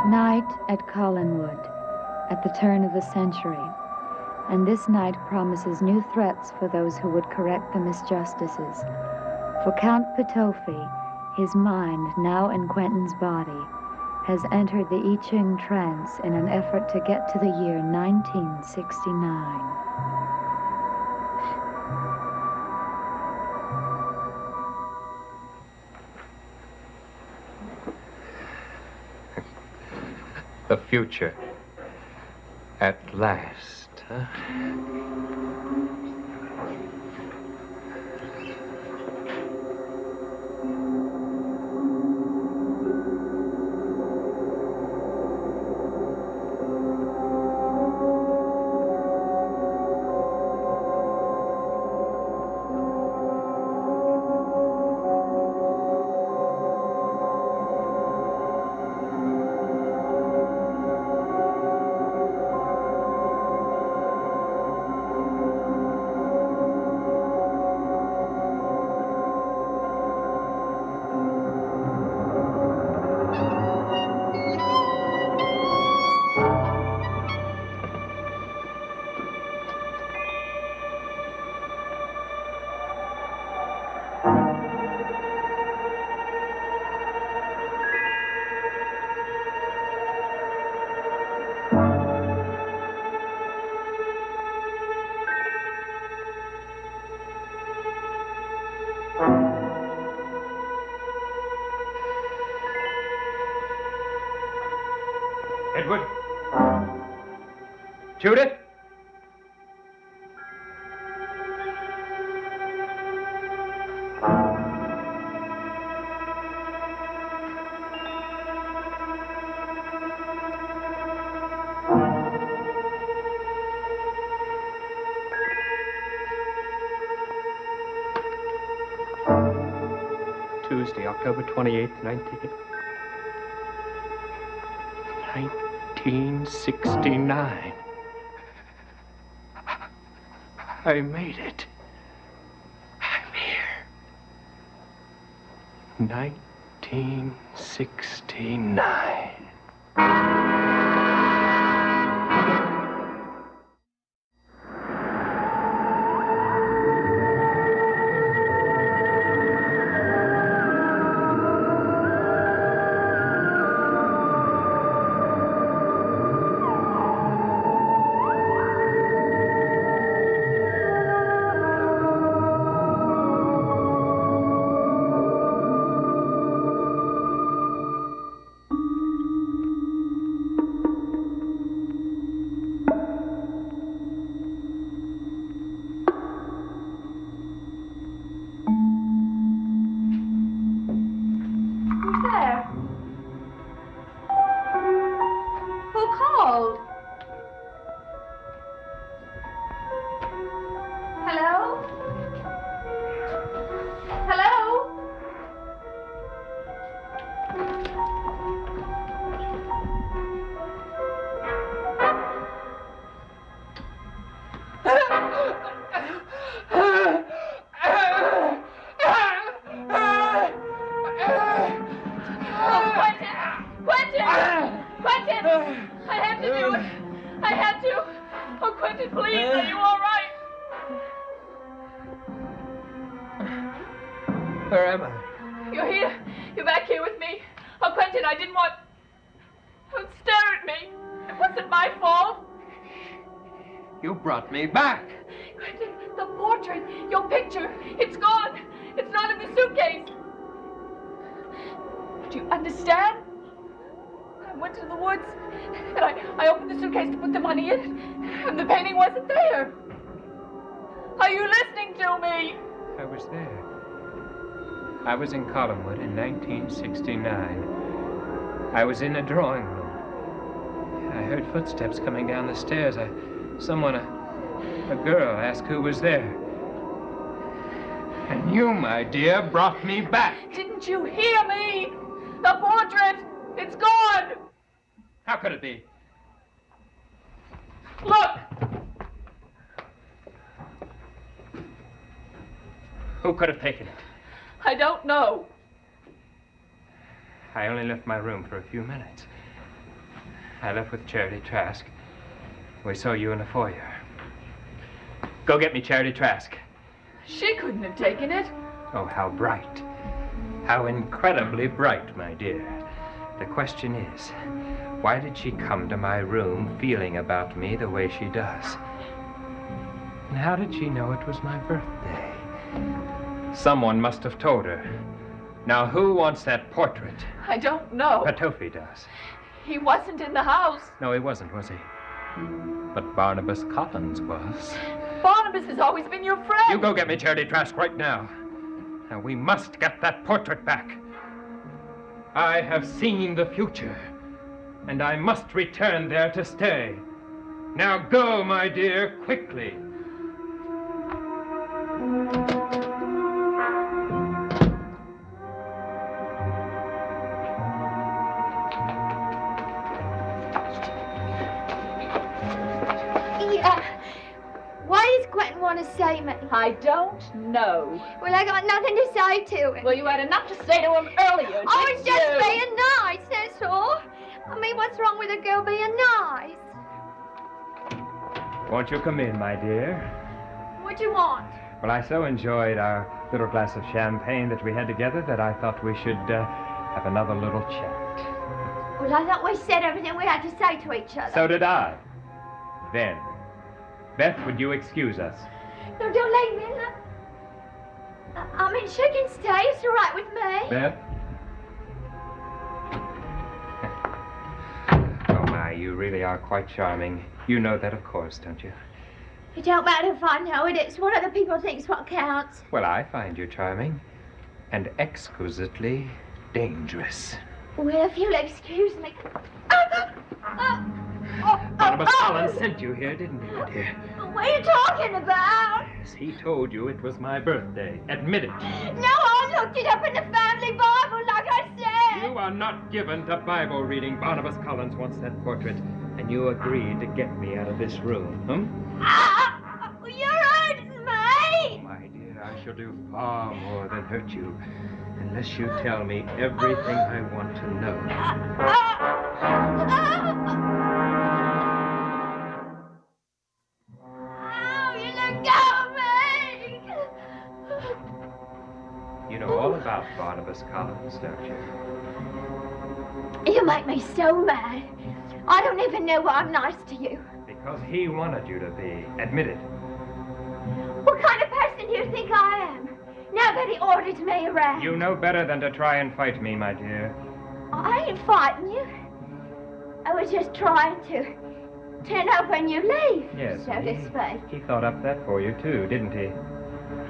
Night at Collinwood, at the turn of the century, and this night promises new threats for those who would correct the misjustices. For Count Pitofi, his mind, now in Quentin's body, has entered the I Ching trance in an effort to get to the year 1969. The future. At last, huh? Edward? Judith? Tuesday, October 28th, 1969. I made it. I'm here. 1969. Where am I? You're here. You're back here with me. Oh, Quentin, I didn't want... Don't stare at me. It wasn't my fault. You brought me back. Quentin, the portrait, your picture, it's gone. It's not in the suitcase. Do you understand? I went to the woods, and I opened the suitcase to put the money in, and the painting wasn't there. Are you listening to me? I was there. I was in Collinwood in 1969. I was in a drawing room. I heard footsteps coming down the stairs. A girl asked who was there. And you, my dear, brought me back. Didn't you hear me? The portrait, it's gone. How could it be? Look. Who could have taken it? I don't know. I only left my room for a few minutes. I left with Charity Trask. We saw you in the foyer. Go get me Charity Trask. She couldn't have taken it. Oh, how bright. How incredibly bright, my dear. The question is, why did she come to my room feeling about me the way she does? And how did she know it was my birthday? Someone must have told her. Now, who wants that portrait? I don't know. Petofi does. He wasn't in the house. No, he wasn't, was he? But Barnabas Collins was. Barnabas has always been your friend. You go get me Charity Trask right now. Now, we must get that portrait back. I have seen the future, and I must return there to stay. Now go, my dear, quickly. Why does Quentin want to say me? I don't know. Well, I got nothing to say to him. Well, you had enough to say to him earlier, I was didn't just you? being nice, that's all. I mean, what's wrong with a girl being nice? Won't you come in, my dear? What do you want? Well, I so enjoyed our little glass of champagne that we had together that I thought we should have another little chat. Well, I thought we said everything we had to say to each other. So did I. Then, Beth, would you excuse us? No, don't leave me. I mean, she can stay. It's all right with me. Beth? Oh, my, you really are quite charming. You know that, of course, don't you? It don't matter if I know it. It's what other people think's what counts. Well, I find you charming and exquisitely dangerous. Well, if you'll excuse me. Barnabas Collins sent you here, didn't he, my dear? What are you talking about? Yes, he told you it was my birthday. Admit it. No, I looked it up in the family Bible, like I said. You are not given to Bible reading. Barnabas Collins wants that portrait, and you agreed to get me out of this room, You're hurting me. My dear, I shall do far more than hurt you, unless you tell me everything I want to know. You let go of me. You know all about Barnabas Collins, don't you? You make me so mad. I don't even know why I'm nice to you. Because he wanted you to be. Admit it. What kind of person do you think I am? Nobody orders me around. You know better than to try and fight me, my dear. I ain't fighting you. I was just trying to turn up when you leave, Yes, so to speak. he thought up that for you, too, didn't he?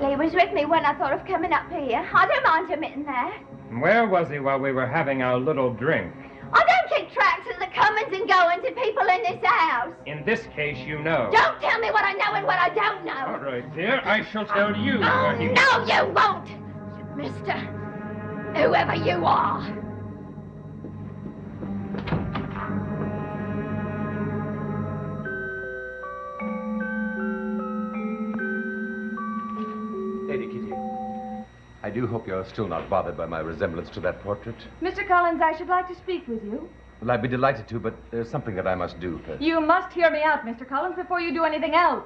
He was with me when I thought of coming up here. I don't mind admitting that. Where was he while we were having our little drink? I don't keep tracks of the comings and goings of people in this house. In this case, you know. Don't tell me what I know and what I don't know. All right, dear, I shall tell you Oh, what he... no, you won't, mister. Whoever you are. Lady Kitty, I do hope you're still not bothered by my resemblance to that portrait. Mr. Collins, I should like to speak with you. Well, I'd be delighted to, but there's something that I must do first. You must hear me out, Mr. Collins, before you do anything else.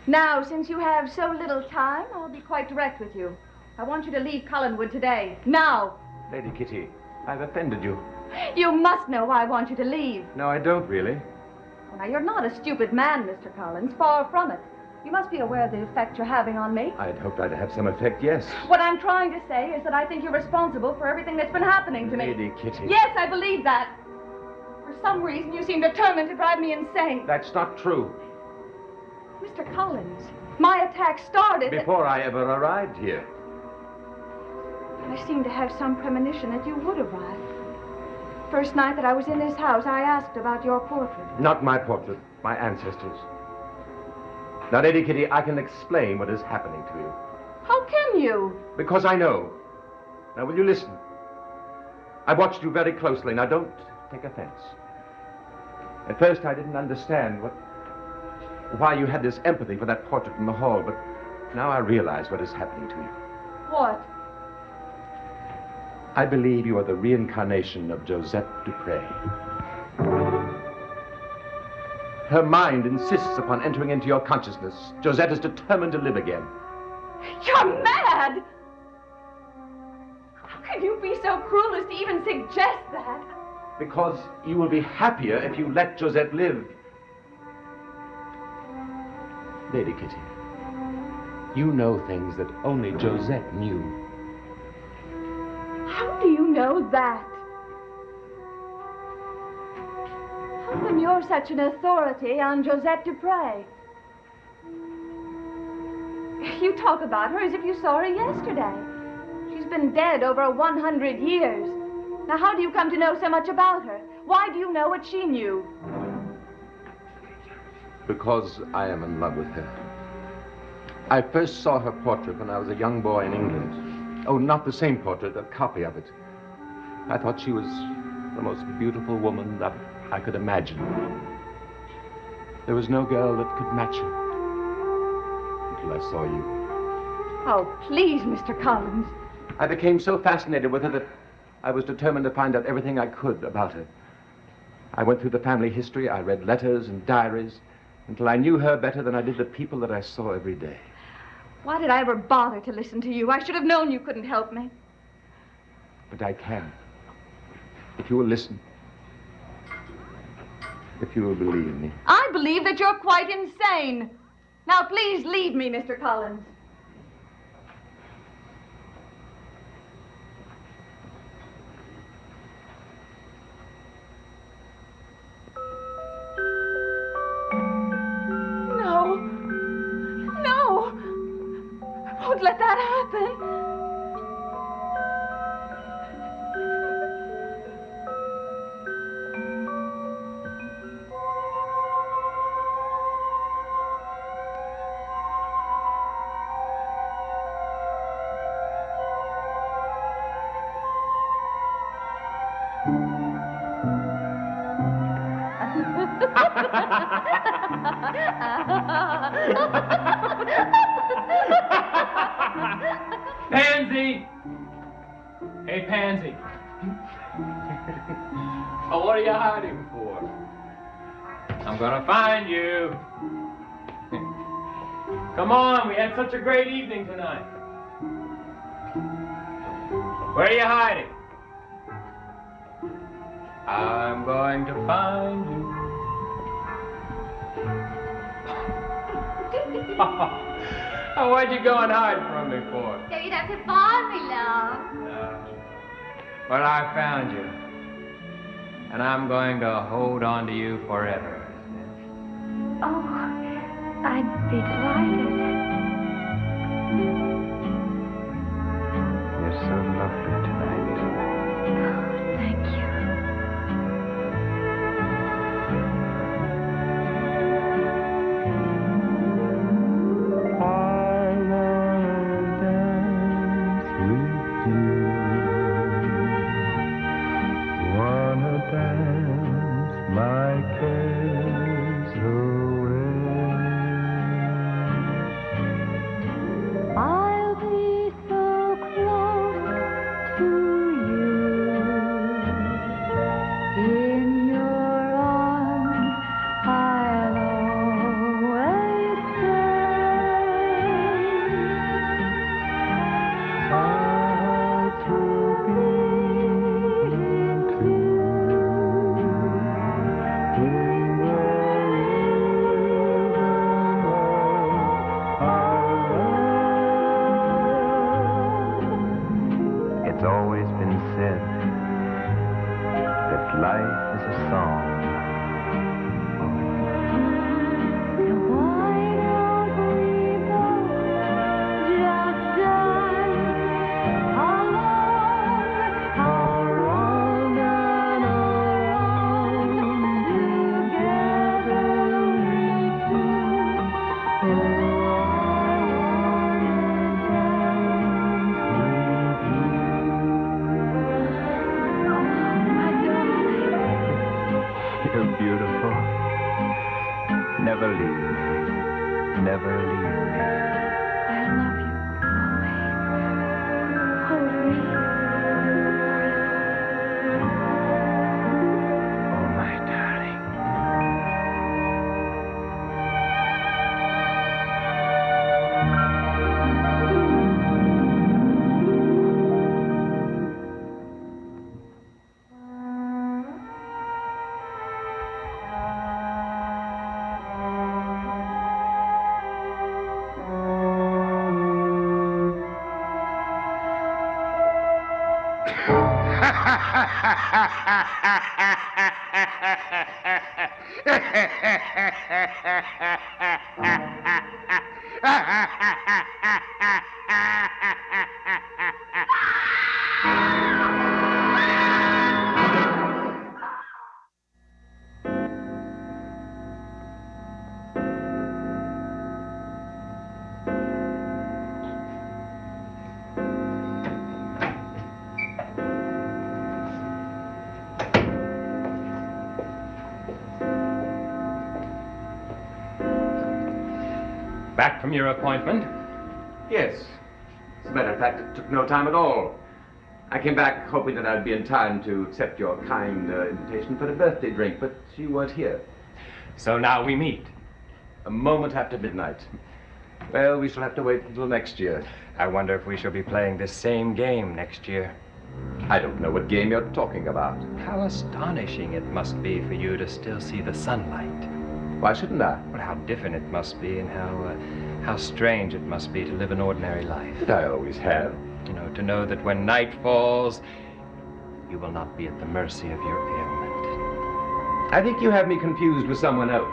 Now, since you have so little time, I'll be quite direct with you. I want you to leave Collinwood today. Now! Lady Kitty, I've offended you. You must know why I want you to leave. No, I don't really. Now, you're not a stupid man, Mr. Collins. Far from it. You must be aware of the effect you're having on me. I'd hoped I'd have some effect, yes. What I'm trying to say is that I think you're responsible for everything that's been happening to me. Lady Kitty. Yes, I believe that. For some reason, you seem determined to drive me insane. That's not true. Mr. Collins, my attack started... Before I ever arrived here. I seem to have some premonition that you would arrive. First night that I was in this house, I asked about your portrait. Not my portrait, my ancestors. Now, Lady Kitty, I can explain what is happening to you. How can you? Because I know. Now, will you listen? I watched you very closely. Now, don't take offense. At first, I didn't understand what why you had this empathy for that portrait in the hall, but now I realize what is happening to you. What? I believe you are the reincarnation of Josette Dupre. Her mind insists upon entering into your consciousness. Josette is determined to live again. You're mad! How can you be so cruel as to even suggest that? Because you will be happier if you let Josette live. Lady Kitty, you know things that only Josette knew. How do you know that? How come you're such an authority on Josette Dupre? You talk about her as if you saw her yesterday. She's been dead over 100 years. Now, how do you come to know so much about her? Why do you know what she knew? Because I am in love with her. I first saw her portrait when I was a young boy in England. Oh, not the same portrait, a copy of it. I thought she was the most beautiful woman that I could imagine. There was no girl that could match her until I saw you. Oh, please, Mr. Collins. I became so fascinated with her that I was determined to find out everything I could about her. I went through the family history, I read letters and diaries, until I knew her better than I did the people that I saw every day. Why did I ever bother to listen to you? I should have known you couldn't help me. But I can. If you will listen. If you will believe me. I believe that you're quite insane. Now, please leave me, Mr. Collins. Don't let that happen. Pansy! Hey, Pansy. Oh, what are you hiding for? I'm gonna find you. Come on, we had such a great evening tonight. Where are you hiding? I'm going to find you. Oh, why'd you go and hide from me for? So you'd have to find me, love. Well, I found you. And I'm going to hold on to you forever. Oh, I'd be delighted. You're so lovely tonight. Thank you. never leave me. Never leave me. I love you always. Hold me Oh, my darling. Back from your appointment? Yes. As a matter of fact, it took no time at all. I came back hoping that I'd be in time to accept your kind invitation for a birthday drink, but you weren't here. So now we meet. A moment after midnight. Well, we shall have to wait until next year. I wonder if we shall be playing this same game next year. I don't know what game you're talking about. How astonishing it must be for you to still see the sunlight. Why shouldn't I? But how different it must be, and how strange it must be to live an ordinary life. But I always have. You know, to know that when night falls, you will not be at the mercy of your ailment. I think you have me confused with someone else.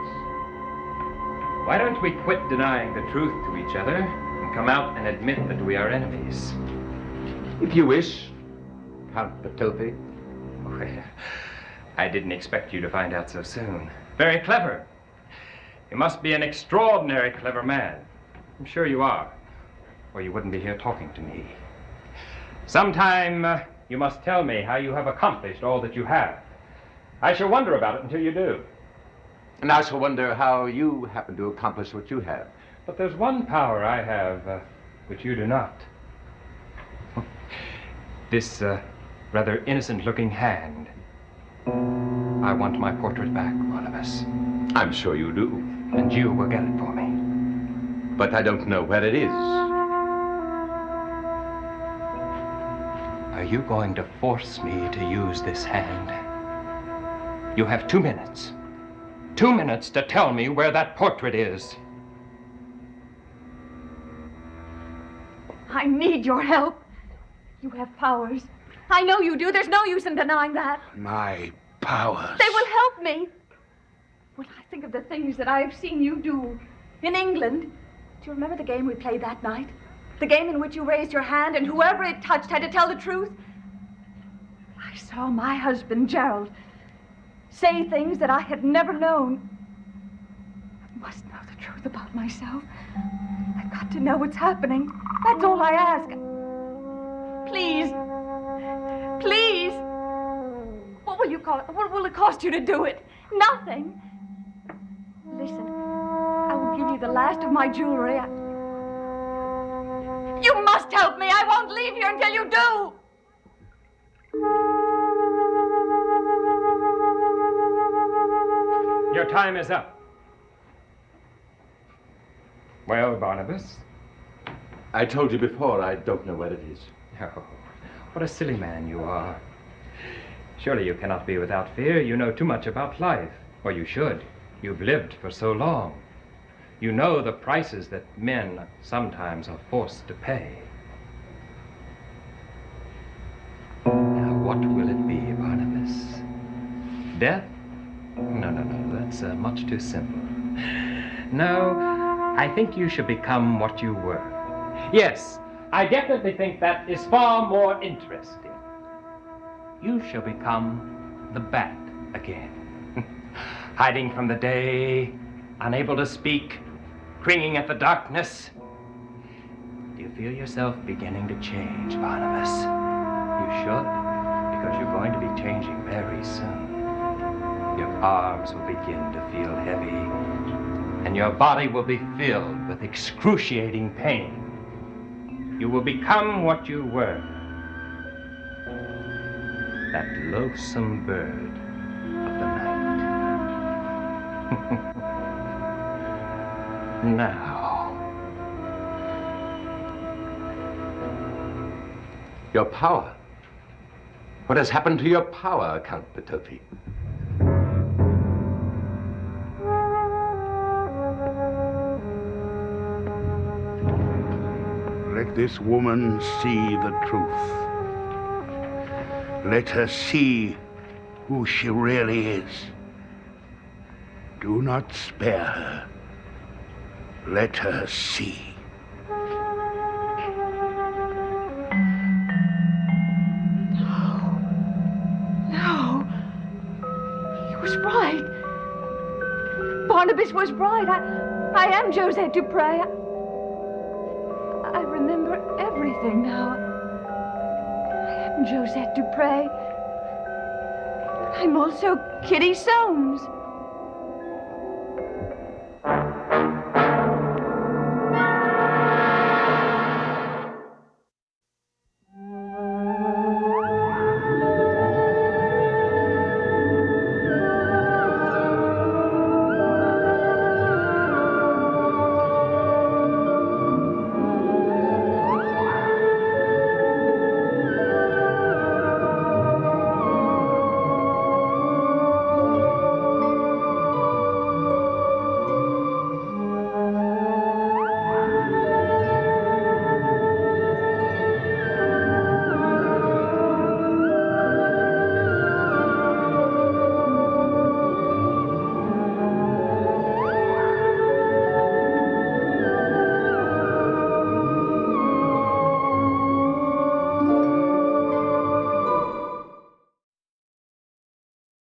Why don't we quit denying the truth to each other and come out and admit that we are enemies? If you wish, Count Petofi. Well, I didn't expect you to find out so soon. Very clever. You must be an extraordinary clever man. I'm sure you are, or you wouldn't be here talking to me. Sometime you must tell me how you have accomplished all that you have. I shall wonder about it until you do. And I shall wonder how you happen to accomplish what you have. But there's one power I have which you do not. This rather innocent-looking hand. I want my portrait back, Barnabas. I'm sure you do. And you will get it for me. But I don't know where it is. Are you going to force me to use this hand? You have 2 minutes. 2 minutes to tell me where that portrait is. I need your help. You have powers. I know you do. There's no use in denying that. My powers. They will help me. When I think of the things that I have seen you do in England. Do you remember the game we played that night? The game in which you raised your hand and whoever it touched had to tell the truth? I saw my husband, Gerald, say things that I had never known. I must know the truth about myself. I've got to know what's happening. That's all I ask. Please. Please. What will it cost you to do it? Nothing. Listen, I will give you the last of my jewelry. You must help me. I won't leave here until you do. Your time is up. Well, Barnabas? I told you before, I don't know where it is. Oh, what a silly man you are. Surely you cannot be without fear. You know too much about life. Or you should. You've lived for so long. You know the prices that men sometimes are forced to pay. Now, what will it be, Barnabas? Death? No, that's much too simple. No, I think you should become what you were. Yes, I definitely think that is far more interesting. You shall become the bat again. Hiding from the day, unable to speak, cringing at the darkness. Do you feel yourself beginning to change, Barnabas? You should, because you're going to be changing very soon. Your arms will begin to feel heavy, and your body will be filled with excruciating pain. You will become what you were. That loathsome bird of the night. Now. Your power. What has happened to your power, Count Petofi? Let this woman see the truth. Let her see who she really is. Do not spare her. Let her see. No. He was right. Barnabas was right. I am Josette Dupre. I remember everything now. I am Josette Dupre. I'm also Kitty Soames.